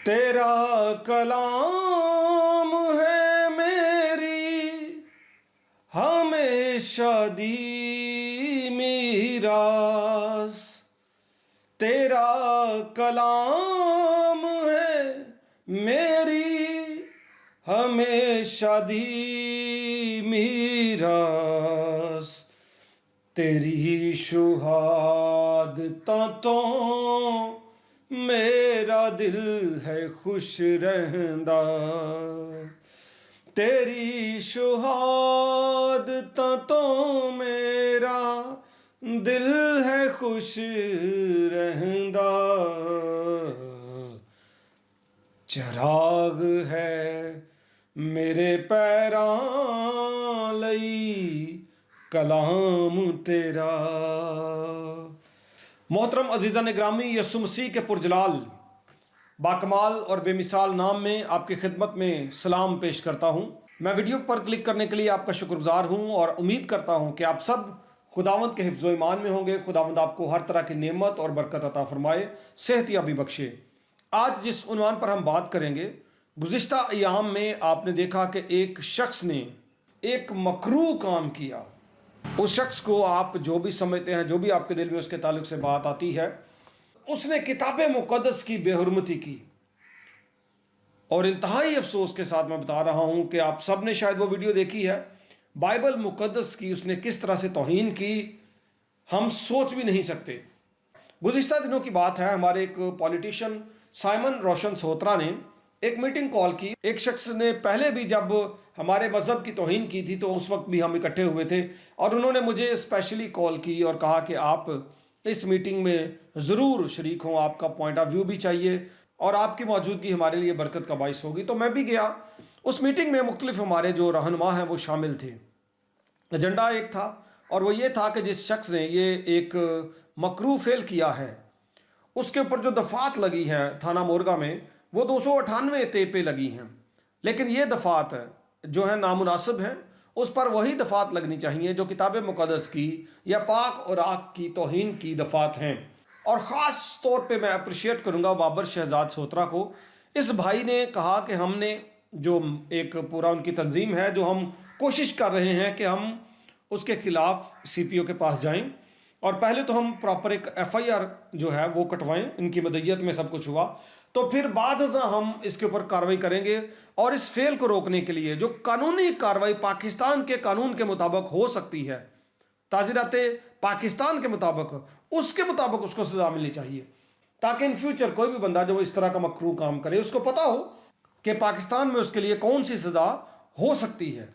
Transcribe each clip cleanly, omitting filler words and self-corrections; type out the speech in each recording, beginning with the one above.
تیرا کلام ہے میری ہمیشہ دی میراث، تیرا کلام ہے میری ہمیشہ دی میراث، تیری شہادتاں تو میرا دل ہے خوش رہندا، تیری شہادتاں تو میرا دل ہے خوش رہندا، چراغ ہے میرے پیراں لئی کلام تیرا۔ محترم عزیزان گرامی، یسوع مسیح کے پرجلال باکمال اور بے مثال نام میں آپ کی خدمت میں سلام پیش کرتا ہوں۔ میں ویڈیو پر کلک کرنے کے لیے آپ کا شکر گزار ہوں اور امید کرتا ہوں کہ آپ سب خداوند کے حفظ و ایمان میں ہوں گے۔ خداوند آپ کو ہر طرح کی نعمت اور برکت عطا فرمائے، صحت یابی بخشے۔ آج جس عنوان پر ہم بات کریں گے، گزشتہ ایام میں آپ نے دیکھا کہ ایک شخص نے ایک مکروہ کام کیا۔ اس شخص کو آپ جو بھی سمجھتے ہیں، جو بھی آپ کے دل میں اس کے تعلق سے بات آتی ہے، اس نے کتاب مقدس کی بے حرمتی کی، اور انتہائی افسوس کے ساتھ میں بتا رہا ہوں کہ آپ سب نے شاید وہ ویڈیو دیکھی ہے۔ بائبل مقدس کی اس نے کس طرح سے توہین کی، ہم سوچ بھی نہیں سکتے۔ گزشتہ دنوں کی بات ہے، ہمارے ایک پولیٹیشین سائمن روشن سوترا نے ایک میٹنگ کال کی۔ ایک شخص نے پہلے بھی جب ہمارے مذہب کی توہین کی تھی تو اس وقت بھی ہم اکٹھے ہوئے تھے، اور انہوں نے مجھے اسپیشلی کال کی اور کہا کہ آپ اس میٹنگ میں ضرور شریک ہوں، آپ کا پوائنٹ آف ویو بھی چاہیے اور آپ کی موجودگی ہمارے لیے برکت کا باعث ہوگی۔ تو میں بھی گیا۔ اس میٹنگ میں مختلف ہمارے جو رہنما ہیں وہ شامل تھے۔ ایجنڈا ایک تھا، اور وہ یہ تھا کہ جس شخص نے یہ ایک مکروہ فعل کیا ہے، اس کے اوپر جو دفعات لگی ہیں تھانہ مورگا میں، وہ 298 ٹیپیں لگی ہیں، لیکن یہ دفعات جو ہیں نامناسب ہیں۔ اس پر وہی دفعات لگنی چاہیے جو کتاب مقدس کی یا پاک اور آق کی توہین کی دفعات ہیں۔ اور خاص طور پہ میں اپریشیٹ کروں گا بابر شہزاد سوترا کو۔ اس بھائی نے کہا کہ ہم نے جو ایک پورا ان کی تنظیم ہے، جو ہم کوشش کر رہے ہیں کہ ہم اس کے خلاف سی پی او کے پاس جائیں، اور پہلے تو ہم پراپر ایک ایف آئی آر جو ہے وہ کٹوائیں، ان کی مدعیت میں سب کچھ ہوا، تو پھر بعد ازاں ہم اس کے اوپر کارروائی کریں گے، اور اس فعل کو روکنے کے لیے جو قانونی کارروائی پاکستان کے قانون کے مطابق ہو سکتی ہے، تعزیرات پاکستان کے مطابق، اس کے مطابق اس کو سزا ملنی چاہیے، تاکہ ان فیوچر کوئی بھی بندہ جو اس طرح کا مکروہ کام کرے اس کو پتا ہو کہ پاکستان میں اس کے لیے کون سی سزا ہو سکتی ہے۔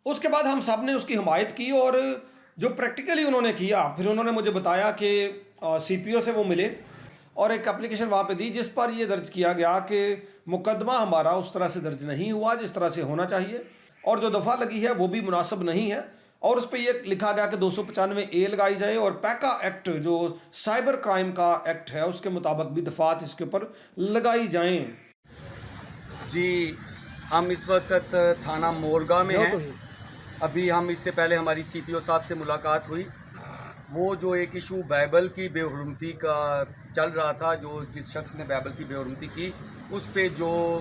اس کے بعد ہم سب نے اس کی حمایت کی، اور جو پریکٹیکلی انہوں نے کیا، پھر انہوں نے مجھے بتایا کہ سی پی او سے وہ ملے اور ایک اپلیکیشن وہاں پہ دی جس پر یہ درج کیا گیا کہ مقدمہ ہمارا اس طرح سے درج نہیں ہوا جس طرح سے ہونا چاہیے، اور جو دفعہ لگی ہے وہ بھی مناسب نہیں ہے، اور اس پہ یہ لکھا گیا کہ 295A لگائی جائے، اور پیکا ایکٹ جو سائبر کرائم کا ایکٹ ہے اس کے مطابق بھی دفعات اس کے اوپر لگائی جائیں۔ جی، ہم اس وقت تھانہ مورگا میں ہیں۔ ابھی ہم اس سے پہلے ہماری سی پی او صاحب سے ملاقات ہوئی۔ وہ جو ایک ایشو بائبل کی بے حرمتی کا چل رہا تھا، جو جس شخص نے بائبل کی بے حرمتی کی، اس پہ جو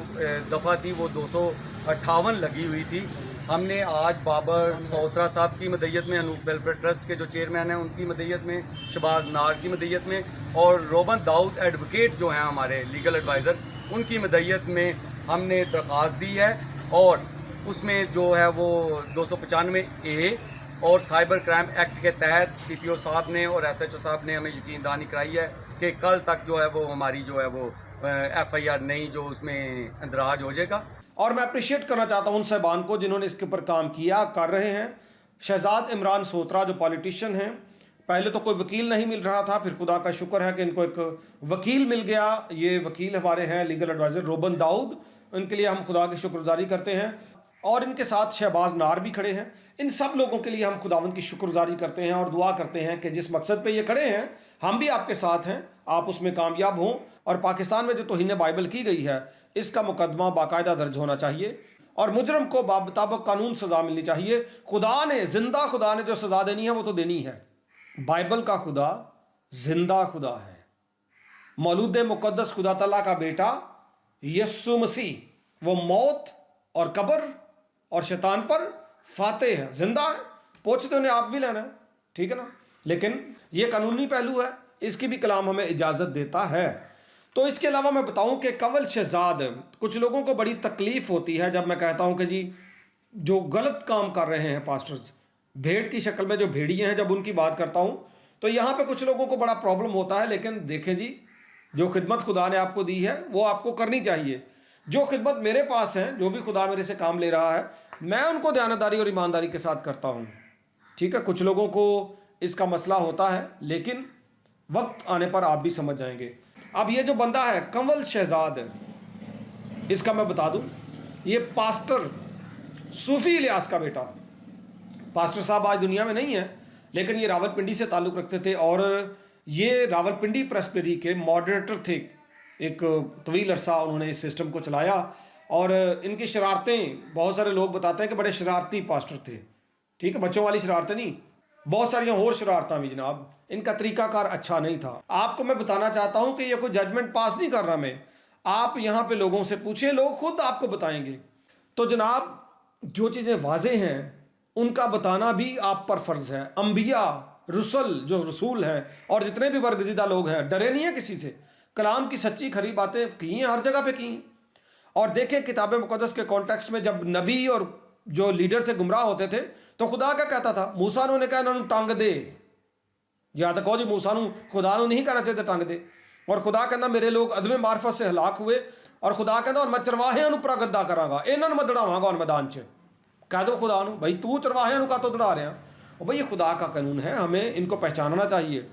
دفعہ تھی وہ 258 لگی ہوئی تھی۔ ہم نے آج بابر سوترا صاحب کی مدعیت میں، انوپ ویلفیئر ٹرسٹ کے جو چیئرمین ہیں ان کی مدعیت میں، شہباز نار کی مدعیت میں، اور روبن داؤد ایڈوکیٹ جو ہیں ہمارے لیگل ایڈوائزر، ان کی مدعیت میں ہم نے درخواست دی ہے، اور اس میں جو ہے وہ 295A اور سائبر کرائم ایکٹ کے تحت سی پی او صاحب نے اور ایس ایچ او صاحب نے ہمیں یقین دہانی کرائی ہے کہ کل تک جو ہے وہ ہماری جو ہے وہ ایف آئی آر نہیں جو اس میں اندراج ہو جائے گا۔ اور میں اپریشیٹ کرنا چاہتا ہوں ان صاحبان کو جنہوں نے اس کے اوپر کام کیا، کر رہے ہیں۔ شہزاد عمران سوترا جو پولیٹیشین ہیں، پہلے تو کوئی وکیل نہیں مل رہا تھا، پھر خدا کا شکر ہے کہ ان کو ایک وکیل مل گیا۔ یہ وکیل ہمارے ہیں لیگل ایڈوائزر روبن داؤد، ان کے لیے ہم خدا کی شکر گزاری کرتے ہیں، اور ان کے ساتھ شہباز نار بھی کھڑے ہیں۔ ان سب لوگوں کے لیے ہم خداوند کی شکر گزاری کرتے ہیں اور دعا کرتے ہیں کہ جس مقصد پہ یہ کھڑے ہیں ہم بھی آپ کے ساتھ ہیں، آپ اس میں کامیاب ہوں، اور پاکستان میں جو توہین بائبل کی گئی ہے اس کا مقدمہ باقاعدہ درج ہونا چاہیے، اور مجرم کو بمطابق قانون سزا ملنی چاہیے۔ خدا نے، زندہ خدا نے جو سزا دینی ہے وہ تو دینی ہے۔ بائبل کا خدا زندہ خدا ہے، مولود مقدس خدا تعالیٰ کا بیٹا यस्सु मसीह वो मौत और कब्र और शैतान पर फातेह है, जिंदा है। पहुंचते उन्हें आप भी लेना है, ठीक है ना। लेकिन ये कानूनी पहलू है, इसकी भी कलाम हमें इजाज़त देता है। तो इसके अलावा मैं बताऊं कि कवल शहजाद, कुछ लोगों को बड़ी तकलीफ होती है जब मैं कहता हूं कि जी जो गलत काम कर रहे हैं पास्टर्स, भेड़ की शक्ल में जो भेड़िए हैं, जब उनकी बात करता हूं तो यहाँ पे कुछ लोगों को बड़ा प्रॉब्लम होता है। लेकिन देखें जी, जो खिदमत खुदा ने आपको दी है वो आपको करनी चाहिए। जो खिदमत मेरे पास है, जो भी खुदा मेरे से काम ले रहा है, मैं उनको दयानतदारी और ईमानदारी के साथ करता हूँ, ठीक है। कुछ लोगों को इसका मसला होता है, लेकिन वक्त आने पर आप भी समझ जाएंगे। अब ये जो बंदा है कंवल शहजाद है, इसका मैं बता दूं, ये पास्टर सूफी इलियास का बेटा। पास्टर साहब आज दुनिया में नहीं है, लेकिन ये रावलपिंडी से ताल्लुक़ रखते थे और ये रावलपिंडी प्रेसबिटरी के मॉडरेटर थे। एक तवील अरसा उन्होंने इस सिस्टम को चलाया और इनकी शरारतें, बहुत सारे लोग बताते हैं कि बड़े शरारती पास्टर थे, ठीक है। बच्चों वाली शरारतें नहीं, बहुत सारी और शरारतें भी जनाब। इनका तरीकाकार अच्छा नहीं था। आपको मैं बताना चाहता हूं कि ये कोई जजमेंट पास नहीं कर रहा मैं, आप यहाँ पे लोगों से पूछें, लोग खुद आपको बताएंगे। तो जनाब जो चीज़ें वाज़ेह हैं उनका बताना भी आप पर फ़र्ज़ है। अंबिया, रसूल, जो रसूल हैं और जितने भी बरगज़ीदा लोग हैं, डरे नहीं है किसी से। कलाम की सच्ची खरी बातें की हैं, हर जगह पे की हैं। और देखें किताब मुक़द्दस के कॉन्टेक्स्ट में, जब नबी और जो लीडर थे गुमराह होते थे तो खुदा क्या कहता था? मूसा ने कहा इन्होंने टांग दे, या तो कहो जी मूसा खुदा नहीं कहना चाहिए टांग दे। और खुदा कहता मेरे लोग अदमे मार्फत से हलाक हुए, और खुदा कहता और मैं चरवाहियां पर गद्दा करांगा, इन्होंने मैं दड़ावांगा और मैदान च। कह दो खुदा भाई तू चरवाहियां का तो दड़ा रहा। और भाई ये खुदा का कानून है, हमें इनको पहचानना चाहिए।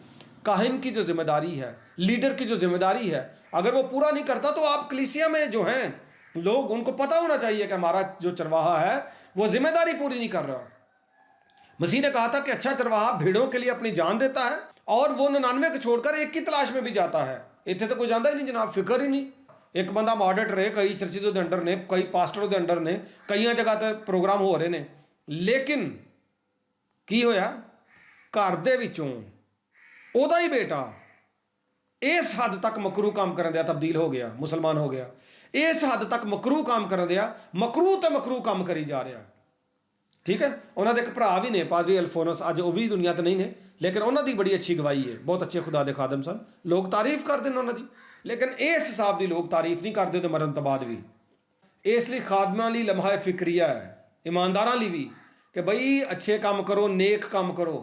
काहिन की जो जिम्मेदारी है, लीडर की जो जिम्मेदारी है, अगर वो पूरा नहीं करता तो आप कलीसिया में जो हैं लोग, उनको पता होना चाहिए कि हमारा जो चरवाहा है वो जिम्मेदारी पूरी नहीं कर रहा। मसीह ने कहा था कि अच्छा चरवाहा भेड़ों के लिए अपनी जान देता है और वो 99 को छोड़कर एक की तलाश में भी जाता है। इतने तो कोई जाता ही नहीं जनाब, फिक्र ही नहीं। एक बंदा मॉडरेटर है, कई चर्चिज़ों के अंडर ने, कई पास्टरों के अंडर ने, कई जगह ते प्रोग्राम हो रहे ने, लेकिन की होया घर दे विचों ओदा ही बेटा इस हद तक मकरू काम करन दिया, तब्दील हो गया, मुसलमान हो गया। इस हद तक मकरू काम करन दिया, मकरू तो मकरू काम करी जा रहा, ठीक है। उन्होंने एक भरा भी ने, पादरी अल्फोनस, अज वो भी दुनिया तो नहीं ने, लेकिन उन्होंने बड़ी अच्छी गवाही है। बहुत अच्छे खुदा दे खादम सन, लोग तारीफ करते हैं उन्होंने, लेकिन इस हिसाब की लोग तारीफ नहीं करते तो मरण तो बाद भी। इसलिए खादमां लई लम्हा फिक्रिया है, ईमानदारां लई भी, कि बई अच्छे काम करो, नेक काम करो,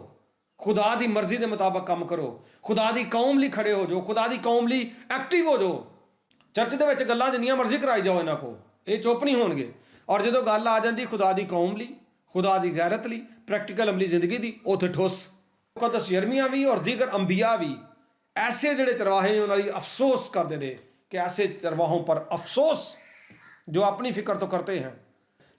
खुदा दी मर्जी के मुताबिक काम करो, खुदा दी कौम लई खड़े हो जाओ, खुदा दी कौम लई एक्टिव हो जाओ। चर्च दे विच गल्लां जिन्नियां मर्जी कराई जाओ, इन्हां को ये चुप नहीं होणगे। और जो गल आ जाती खुदा दी कौम लई, खुदा दी गैरत लई, प्रैक्टिकल अमली जिंदगी दी, उत्थे ठुस। मुक़द्दस यिर्मयाह भी और दीगर अंबिया भी ऐसे जिहड़े चरवाहे ने उन्होंने अफसोस करते रहे कि ऐसे चरवाहों पर अफसोस जो अपनी फिक्र तो करते हैं,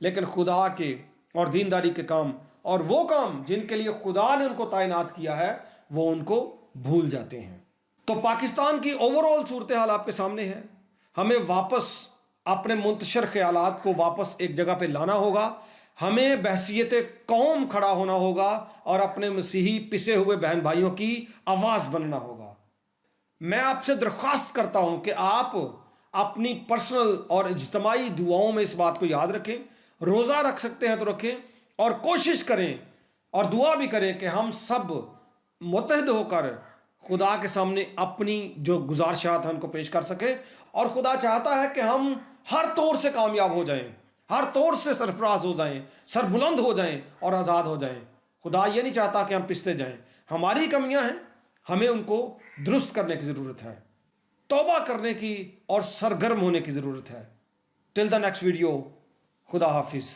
लेकिन खुदा के और दीनदारी के काम और वो काम जिनके लिए खुदा ने उनको तैनात किया है वो उनको भूल जाते हैं। तो पाकिस्तान की ओवरऑल सूरत हाल आपके सामने है। हमें वापस अपने मुंतशर ख्यालात को वापस एक जगह पे लाना होगा। हमें बहसियत कौम खड़ा होना होगा और अपने मसीही पिसे हुए बहन भाइयों की आवाज़ बनना होगा। मैं आपसे दरख्वास्त करता हूं कि आप अपनी पर्सनल और इज्तमाही दुआओं में इस बात को याद रखें। रोज़ा रख सकते हैं तो रखें, और कोशिश करें और दुआ भी करें कि हम सब मुत्तहिद होकर खुदा के सामने अपनी जो गुजारिशात हैं उनको पेश कर सकें। और खुदा चाहता है कि हम हर तौर से कामयाब हो जाएं, हर तौर से सरफराज हो जाएं, सरबुलंद हो जाएं और आज़ाद हो जाएं। खुदा ये नहीं चाहता कि हम पिसते जाएं। हमारी कमियां हैं, हमें उनको दुरुस्त करने की ज़रूरत है, तौबा करने की और सरगर्म होने की ज़रूरत है। टिल द नेक्स्ट वीडियो, खुदा हाफिज़।